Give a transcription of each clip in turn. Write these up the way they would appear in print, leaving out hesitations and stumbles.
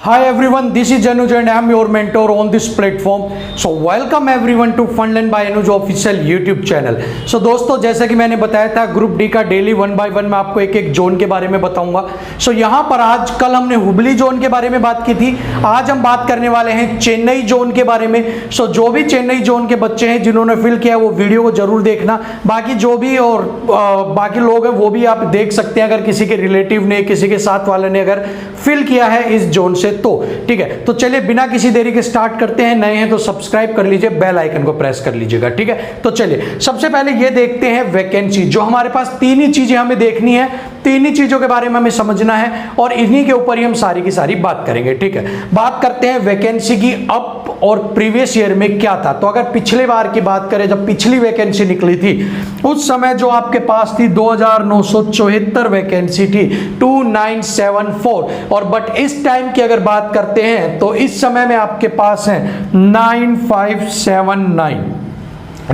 Hi everyone, this is Anuj and I am your mentor on this platform. So welcome everyone to Fundland by Anuj official YouTube channel. So दोस्तों, जैसा कि मैंने बताया था group D का daily 1 bye 1 मैं आपको एक एक जोन के बारे में बताऊंगा. सो यहाँ पर आज कल हमने हुबली जोन के बारे में बात की थी. आज हम बात करने वाले हैं चेन्नई जोन के बारे में. सो जो भी चेन्नई जोन के बच्चे हैं जिन्होंने फिल किया वो वीडियो को जरूर देखना. बाकी जो भी और बाकी लोग हैं वो भी आप देख सकते हैं अगर किसी के रिलेटिव ने किसी के साथ वाले ने अगर फिल किया है इस जोन से तो ठीक है. तो चलिए बिना किसी देरी के स्टार्ट करते हैं. नए हैं तो सब्सक्राइब कर लीजिए, बेल आइकन को प्रेस कर लीजिएगा. ठीक है, तो चलिए सबसे पहले ये देखते हैं वैकेंसी. जो हमारे पास तीन ही चीजें हमें देखनी है, तीन ही चीजों के बारे में हमें समझना है और इन्हीं के ऊपर ही हम सारी की सारी बात करेंगे. ठीक है, बात करते हैं वैकेंसी की. अप और प्रीवियस ईयर में क्या था. तो अगर पिछले बार की बात करें, जब पिछली वैकेंसी निकली थी उस समय जो आपके पास थी 2974 वैकेंसी थी, 2974. और बट इस टाइम की अगर बात करते हैं तो इस समय में आपके पास है 9579.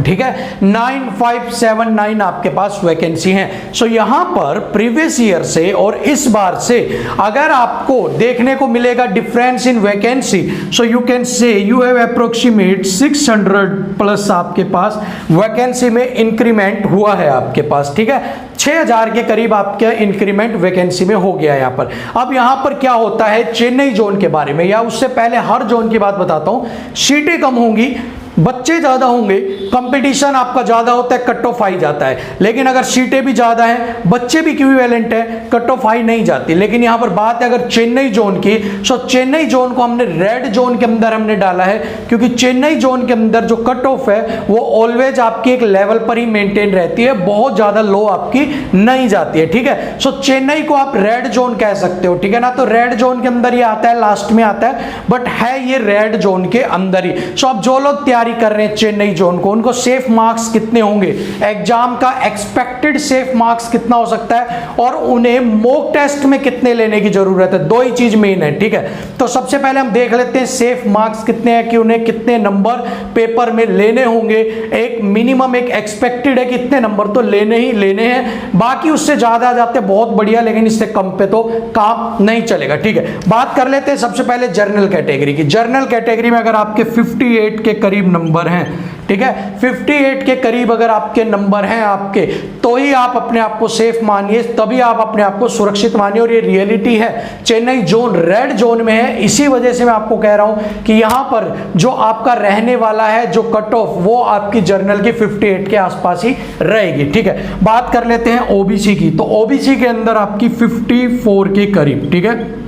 ठीक है, 9579 आपके पास वैकेंसी है. सो यहां पर प्रीवियस ईयर से और इस बार से अगर आपको देखने को मिलेगा difference in vacancy, so you can say you have approximate 600 plus आपके पास वैकेंसी में इंक्रीमेंट हुआ है आपके पास. ठीक है, 6000 के करीब आपके इंक्रीमेंट वैकेंसी में हो गया यहां पर. अब यहां पर क्या होता है चेन्नई जोन के बारे में, या उससे पहले हर जोन की बात बताता हूं. सीटें कम होंगी, बच्चे ज्यादा होंगे, कंपटीशन आपका ज्यादा होता है, कट ऑफ हाई जाता है. लेकिन अगर सीटें भी ज्यादा हैं, बच्चे भी इक्विवेलेंट है, कट ऑफ हाई नहीं जाती. लेकिन यहां पर बात है अगर चेन्नई जोन की, सो चेन्नई जोन को हमने रेड जोन के अंदर हमने डाला है क्योंकि चेन्नई जोन के अंदर जो कट ऑफ है वो ऑलवेज आपकी एक लेवल पर ही मेंटेन रहती है, बहुत ज्यादा लो आपकी नहीं जाती है. ठीक है, सो चेन्नई को आप रेड जोन कह सकते हो. ठीक है ना, तो रेड जोन के अंदर ये आता है, लास्ट में आता है, बट है ये रेड जोन के अंदर ही. सो अब जो लोग तैयारी कर रहे हैं चेन्नई जोन को, उनको सेफ मार्क्स कितने होंगे, एग्जाम का एक्सपेक्टेड सेफ मार्क्स कितना हो सकता है और उन्हें मॉक टेस्ट में कितने लेने की जरूरत है. दो ही चीज मेन है. ठीक है, तो सबसे पहले हम देख लेते हैं सेफ मार्क्स कितने हैं कि उन्हें कितने नंबर पेपर में लेने होंगे. एक मिनिमम एक एक्सपेक्टेड है कि इतने नंबर तो लेने ही लेने हैं, बाकी उससे ज्यादा आ जाते हैं बहुत बढ़िया, लेकिन इससे कम पे तो काम नहीं चलेगा. ठीक है, बात कर लेते हैं सबसे पहले जर्नल कैटेगरी की. जर्नल कैटेगरी में अगर आपके 58 के करीब नंबर हैं, ठीक है, 58 के करीब अगर आपके नंबर हैं आपके, तो ही आप अपने आप को सेफ मानिए, तभी आप अपने आप को सुरक्षित मानिए. और ये रियलिटी है, चेन्नई जोन रेड जोन में है, इसी वजह से मैं आपको कह रहा हूं कि यहां पर जो आपका रहने वाला है जो कट ऑफ वो आपकी जर्नल की 58 के आसपास ही रहेगी. ठीक है, बात कर लेते हैं ओबीसी की. तो ओबीसी के अंदर आपकी 54 के करीब, ठीक है,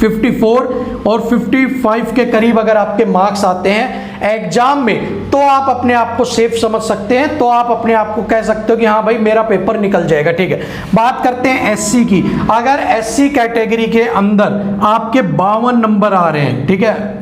54 और 55 के करीब अगर आपके मार्क्स आते हैं एग्जाम में, तो आप अपने आप को सेफ समझ सकते हैं, तो आप अपने आप को कह सकते हो कि हाँ भाई मेरा पेपर निकल जाएगा. ठीक है, बात करते हैं एससी की. अगर एससी कैटेगरी के अंदर आपके 52 नंबर आ रहे हैं, ठीक है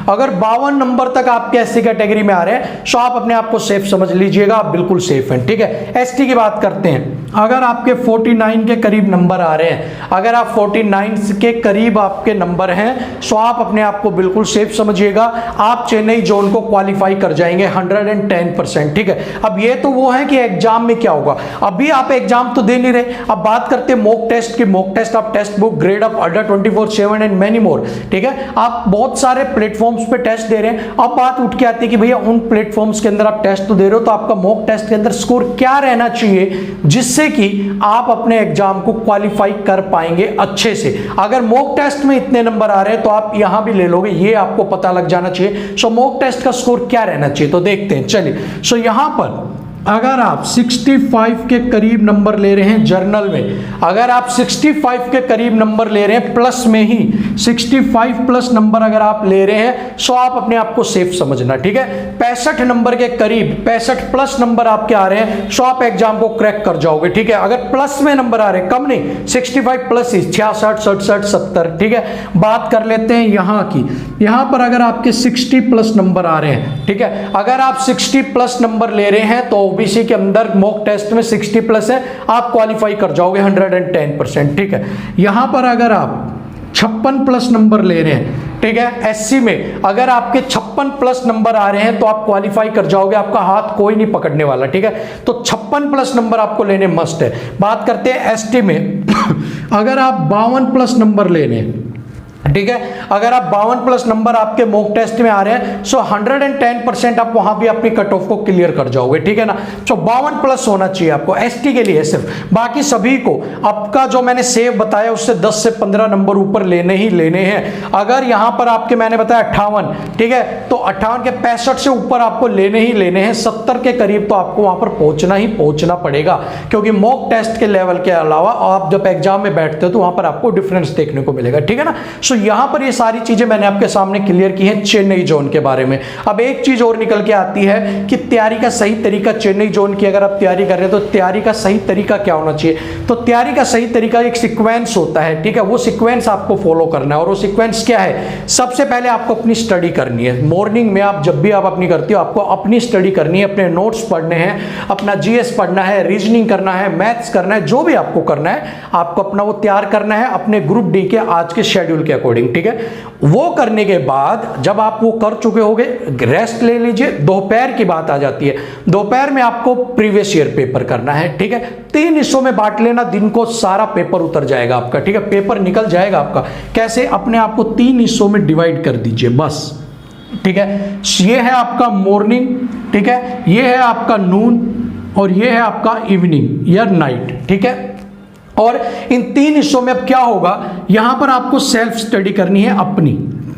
अगर 52 नंबर तक आपके एससी कैटेगरी में आ रहे हैं तो आप अपने आप को सेफ समझ लीजिएगा, आप बिल्कुल सेफ हैं. ठीक है, एसटी की बात करते हैं. अगर आपके 49 के करीब नंबर आ रहे हैं, अगर आप 49 के करीब आपके नंबर हैं तो आप अपने आप को बिल्कुल सेफ समझिएगा, आप चेन्नई जोन को क्वालिफाई कर जाएंगे 110%. ठीक है, अब ये तो वो है कि एग्जाम में क्या होगा, अभी आप एग्जाम तो दे नहीं रहे. अब बात करते हैं मॉक टेस्ट की. मॉक टेस्ट आप test book, grade up, Adda 24/7 and many more. ठीक है, आप बहुत सारे प्लेटफॉर्म्स पे टेस्ट दे रहे हैं. अब बात उठ के आती है कि भैया उन प्लेटफॉर्म्स के अंदर आप टेस्ट तो दे रहे हो, तो आपका मॉक टेस्ट के अंदर स्कोर क्या रहना चाहिए जिससे कि आप अपने एग्जाम को क्वालिफाई कर पाएंगे अच्छे से. अगर मॉक टेस्ट में इतने नंबर आ रहे हैं तो आप यहां भी ले लोगे, ये आपको पता लग जाना चाहिए. सो मॉक टेस्ट का स्कोर क्या रहना चाहिए तो देखते हैं. चलिए, सो यहां पर अगर आप 65 के करीब नंबर ले रहे हैं जर्नल में, अगर आप 65 के करीब नंबर ले रहे हैं प्लस में ही 65 प्लस नंबर अगर आप ले रहे हैं तो आप अपने आप को सेफ समझना. ठीक है, 65 नंबर के करीब 65 प्लस नंबर आपके आ रहे हैं तो आप एग्जाम को क्रैक कर जाओगे. ठीक है, अगर प्लस में नंबर आ रहे हैं, कम नहीं, 65 प्लस ही 66, 67, 70. ठीक है, बात कर लेते हैं यहां की. यहां पर अगर आपके 60 प्लस नंबर आ रहे हैं, ठीक है, अगर आप 60 प्लस नंबर ले रहे हैं तो ओबीसी के अंदर मॉक टेस्ट में 60 प्लस है, आप क्वालिफाई कर जाओगे 110%. ठीक है, यहां पर अगर आप 56 प्लस नंबर ले रहे हैं, ठीक है, एससी में अगर आपके 56 प्लस नंबर आ रहे हैं तो आप क्वालिफाई कर जाओगे, आपका हाथ कोई नहीं पकड़ने वाला. ठीक है, तो 56 प्लस नंबर आपको लेने मस्ट है. बात करते हैं एसटी में. अगर आप 52 प्लस नंबर ले रहे हैं, ठीक है। अगर आप 52+ नंबर आपके मॉक टेस्ट में आ रहे हैं सो 110% आप वहां भी अपनी कट ऑफ को क्लियर कर जाओगे, ठीक है ना। तो 52+ होना चाहिए आपको, एसटी के लिए सिर्फ। बाकी सभी को आपका जो मैंने सेव बताया उससे 10 से 15 नंबर ऊपर लेने ही लेने हैं। अगर यहां पर आपके मैंने बताया 58, ठीक है, तो 58 के 65 से ऊपर आपको लेने ही लेने हैं। 70 के करीब तो आपको वहां पर पहुंचना ही पहुंचना पड़ेगा, क्योंकि मॉक टेस्ट के लेवल के अलावा आप जब एग्जाम में बैठते हो तो वहां पर आपको डिफरेंस देखने को मिलेगा, ठीक है ना। सो यहां पर ये सारी चीजें मैंने आपके सामने क्लियर की है चेन्नई जोन के बारे में। अब एक चीज और निकल के आती है कि तैयारी का सही तरीका, चेन्नई जोन की अगर आप तैयारी कर रहे हो तो तैयारी का सही तरीका क्या होना चाहिए। तो तैयारी का सही तरीका एक सीक्वेंस होता है, ठीक है, वो सीक्वेंस आपको फॉलो करना है। और वो सीक्वेंस क्या है, सबसे पहले आपको अपनी स्टडी करनी है। मॉर्निंग में आप जब भी आप अपनी करती हो आपको अपनी स्टडी करनी है, अपने नोट्स पढ़ने हैं, अपना जीएस पढ़ना है, रीजनिंग करना है, मैथ्स करना है, जो भी आपको करना है आपको अपना वो तैयार करना है अपने ग्रुप डी के आज के शेड्यूल के अकॉर्डिंग, ठीक है। वो करने के बाद जब आप वो कर चुके होगे रेस्ट ले लीजिए। दोपहर की बात आ जाती है, दोपहर में आपको प्रीवियस ईयर पेपर करना है, ठीक है। 3 हिस्सों में बांट लेना, दिन को सारा पेपर उतर जाएगा आपका, ठीक है, पेपर निकल जाएगा आपका। कैसे, अपने आप को 3 हिस्सों में डिवाइड कर दीजिए बस, ठीक है। ये है आपका मॉर्निंग, ठीक है, ये है आपका नून और ये है आपका इवनिंग या नाइट, ठीक है। और इन 3 हिस्सों में अब क्या होगा, यहां पर आपको सेल्फ स्टडी करनी है अपनी,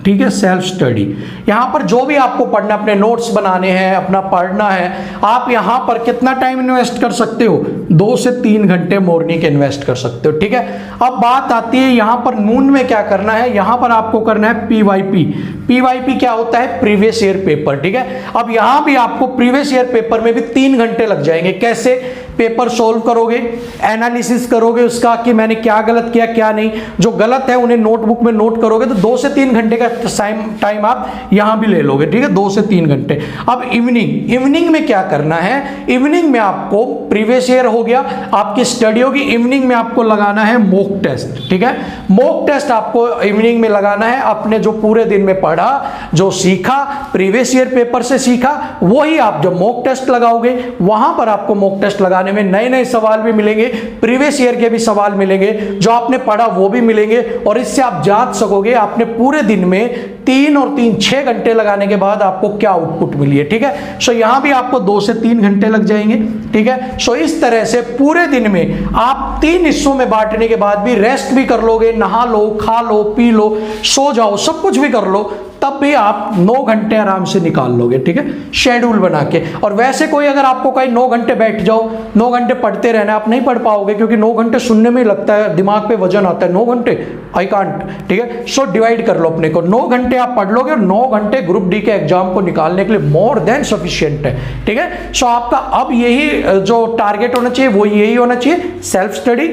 ठीक है, सेल्फ स्टडी। यहां पर जो भी आपको पढ़ना, अपने नोट्स बनाने हैं, अपना पढ़ना है, आप यहां पर कितना टाइम इन्वेस्ट कर सकते हो, 2 से 3 घंटे मॉर्निंग के इन्वेस्ट कर सकते हो, ठीक है। अब बात आती है यहां पर नून में क्या करना है, यहां पर आपको करना है पीवाईपी। पीवाईपी क्या होता है, प्रीवियस ईयर पेपर, ठीक है। अब यहां भी आपको प्रीवियस ईयर पेपर में भी 3 घंटे लग जाएंगे। कैसे, पेपर सोल्व करोगे, एनालिसिस करोगे उसका कि मैंने क्या गलत किया क्या नहीं, जो गलत है उन्हें नोटबुक में नोट करोगे, तो 2 से 3 घंटे का टाइम आप यहां भी ले लोगे, ठीक है, 2 से 3 घंटे। अब इवनिंग में क्या करना है, इवनिंग में आपको प्रीवियस ईयर हो गया, आपकी स्टडी होगी, इवनिंग में आपको लगाना है मॉक टेस्ट, ठीक है। मॉक टेस्ट आपको इवनिंग में लगाना है, अपने जो पूरे दिन में पढ़ा, जो सीखा, प्रीवियस ईयर पेपर से सीखा, वही आप जब मॉक टेस्ट लगाओगे वहां पर आपको मॉक टेस्ट लगाने में नए नए सवाल भी मिलेंगे, प्रीवियस ईयर के भी सवाल मिलेंगे, जो आपने पढ़ा वो भी मिलेंगे, और इससे आप जांच सकोगे आपने पूरे दिन में 3 और 3 6 घंटे लगाने के बाद आपको क्या आउटपुट मिली है, ठीक है। सो यहां भी आपको 2 से 3 घंटे लग जाएंगे, ठीक है। सो इस तरह से पूरे दिन में आप 3 हिस्सों में बांटने के बाद भी रेस्ट भी कर लोगे, नहा लो, खा लो, पी लो, सो जाओ, सब कुछ भी कर लो, तब भी आप 9 घंटे आराम से निकाल लोगे, ठीक है, शेड्यूल बना के। और वैसे कोई अगर आपको कहीं 9 घंटे बैठ जाओ, 9 घंटे पढ़ते रहना, आप नहीं पढ़ पाओगे, क्योंकि 9 घंटे सुनने में ही लगता है, दिमाग पे वजन आता है, 9 घंटे आई कांट, ठीक है। सो डिवाइड कर लो अपने को, 9 घंटे आप पढ़ लोगे और 9 घंटे ग्रुप डी के एग्जाम को निकालने के लिए मोर देन सफिशिएंट है, ठीक है। सो आपका अब यही जो टारगेट होना चाहिए वो यही होना चाहिए, सेल्फ स्टडी,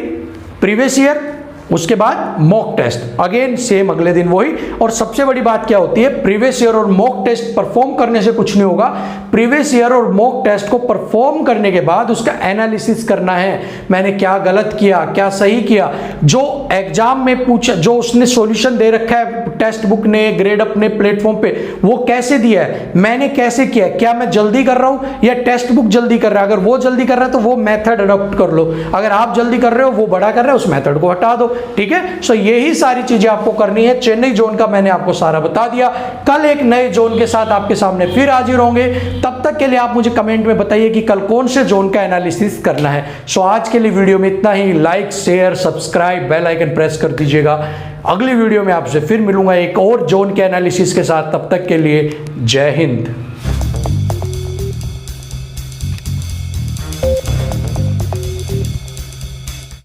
प्रीवियस ईयर, उसके बाद मॉक टेस्ट, अगेन सेम अगले दिन वही। और सबसे बड़ी बात क्या होती है, प्रीवियस ईयर और मॉक टेस्ट परफॉर्म करने से कुछ नहीं होगा, प्रीवियस ईयर और मॉक टेस्ट को परफॉर्म करने के बाद उसका एनालिसिस करना है, मैंने क्या गलत किया, क्या सही किया, जो एग्जाम में पूछा, जो उसने सॉल्यूशन दे रखा है टेक्स्ट बुक ने, ग्रेड अपने प्लेटफॉर्म पे, वो कैसे दिया है, मैंने कैसे किया, क्या मैं जल्दी कर रहा हूं या टेक्स्ट बुक जल्दी कर रहा है। अगर वो जल्दी कर रहा है तो वो मेथड अडॉप्ट कर लो, अगर आप जल्दी कर रहे हो, वो बड़ा कर रहे हो, उस मेथड को हटा दो, ठीक है। सो यही सारी चीजें आपको करनी है। चेन्नई जोन का मैंने आपको सारा बता दिया, कल एक नए जोन के साथ आपके सामने फिर हाजिर होंगे। तब तक के लिए आप मुझे कमेंट में बताइए कि कल कौन से जोन का एनालिसिस करना है। सो आज के लिए वीडियो में इतना ही, like share subscribe bell icon press कर दीजिएगा। अगली वीडियो में आपसे फिर मिलूंगा एक और जोन के एनालिसिस के साथ, तब तक के लिए जय हिंद।